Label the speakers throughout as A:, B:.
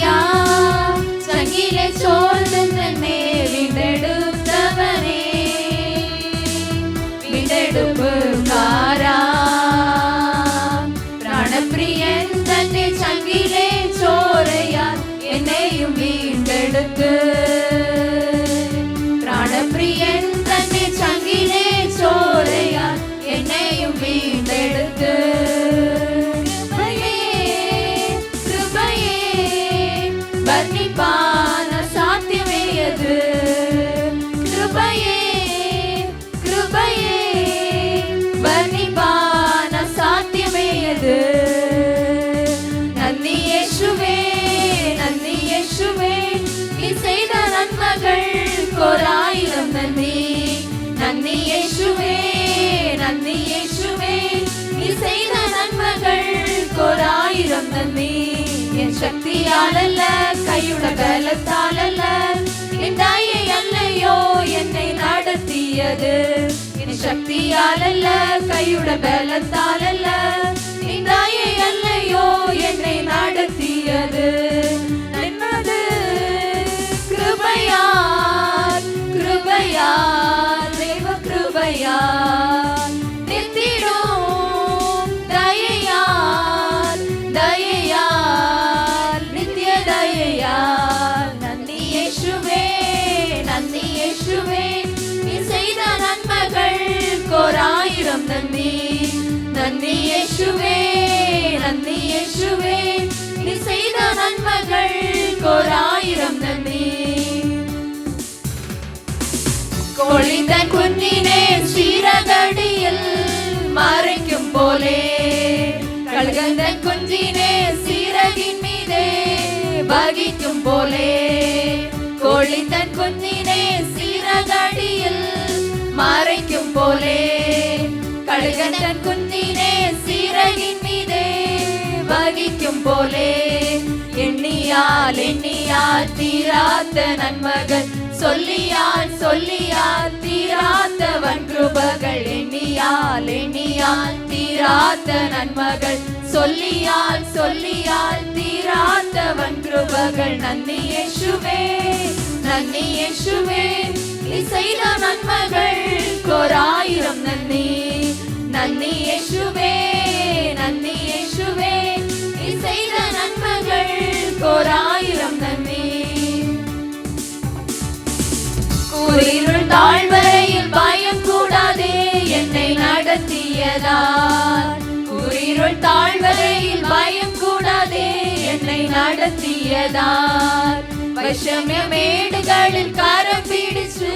A: கிருபையா சங்கிலே சோர்ந்து தன்னை வீண்டெடுத்தவனே, வீண்டெடுப்புக்காரா பிராணப்பிரியன் தன்னை சங்கிலே சோரையார் என்னையும் வீண்டெடுத்து, பிராணப்பிரியன் தன்னை சங்கிலே சோரையார் என்னையும் வீண்டெடுத்து, வர்ணிப்பான சாத்தியமே அது, கிருபையே கிருபையே வர்ணிப்பான சாத்தியமே அது. நன்றி இயேசுவே நன்றி இயேசுவே நீ செய்த நன்மைகள் கோராயிரம் நன்றி. நன்றி இயேசுவே நன்றி இயேசுவே நீ செய்த நன்மைகள் கோராயிரம் நன்றி. என் சக்தியால் அல்ல கையுட பலத்தால் அல்ல, என் தாயை அல்லையோ என்னை நடத்தியது. என் சக்தியால் அல்ல கையுட பலத்தால் அல்ல, என் தாயை அல்லையோ என்னை நடத்தியது. என்னது கிருபையால் கிருபையால் தேவ கிருபையால் நித்திடும் தயையால் தயையால் நித்திய தயையால். நன்றி இயேசுவே நன்றி இயேசுவே நீ செய்த நன்மைகள் கோராயிரம் நன்றி. நன்றி இயேசுவே நன்றி இயேசுவே நீ செய்த நன்மைகள் கோராயிரம் நன்றி. கோழிந்தன் குஞ்சினே சீரகடியில் மறைக்கும் போலே, கழுகந்தன் குஞ்சினே சீரகின் மீதே வகிக்கும் போலே, கோழிந்தன் குஞ்சினே சீரகடியில் மறைக்கும் போலே, கழுகந்தன் குஞ்சினே சீரகின் மீதே வகிக்கும் போலே. எண்ணியால் எண்ணியால் தீராத்த நன்மகள், சொல்லியால் சொல்லியால் தீராத்தவன் கிருபைகள். எண்ணியால் எண்ணியால் தீராத்த நன்மகள், சொல்லியால் சொல்லியால் தீராத்தவன் கிருபைகள். நன்றி இயேசுவே நன்றி இயேசுவே நீ செய்த நன்மைகள் கோராயிரம் நன்றி. நன்றி இயேசுவே நன்றி இயேசுவே நீ செய்த நன்மைகள் கோராயிரம் நன்றி. கூரிருள் தாழ்வரையில் பயம் கூடாதே என்னை நடத்தியதால், கூரிருள் தாழ்வரையில் பயம் கூடாதே என்னை நடத்தியதால், வைஷமிய மேடுகளில் கரம் பிடிச்சு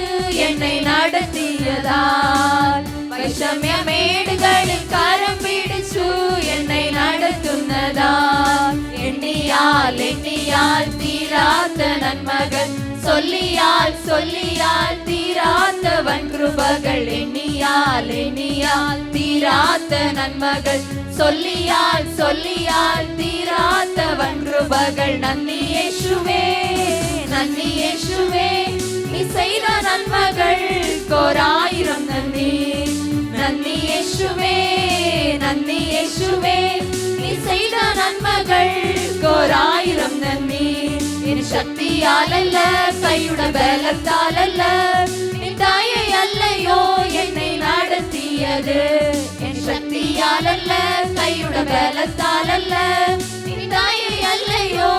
A: என்னை நடத்தியதால், வைஷமிய மேடுகளில் கரம் பிடிச்சு என்னை நடத்துனதால். எண்ணியால் எண்ணியால் தீராத்த நன்மகள், சொல்லியால் சொல்லியால் தீராத்தவன் கிருபைகள். எண்ணியால் எண்ணியால் தீராத்த நன்மகள், சொல்லியால் சொல்லியால் தீராத்தவன் கிருபைகள். நன்றி இயேசுவே நன்றி இயேசுவே நீ செய்த நன்மைகள் கோராயிரம் நன்றி. நன்றி இயேசுவே நன்றி இயேசுவே நீ செய்த நன்மைகள் கோராயிரம் நன்றி. என் சக்தியால் அல்ல கையுட பலத்தால் அல்ல, என் தாயை அல்லையோ என்னை நடத்தியது. என் சக்தியால் அல்ல கையுட பலத்தால் அல்ல, என் தாயை அல்லையோ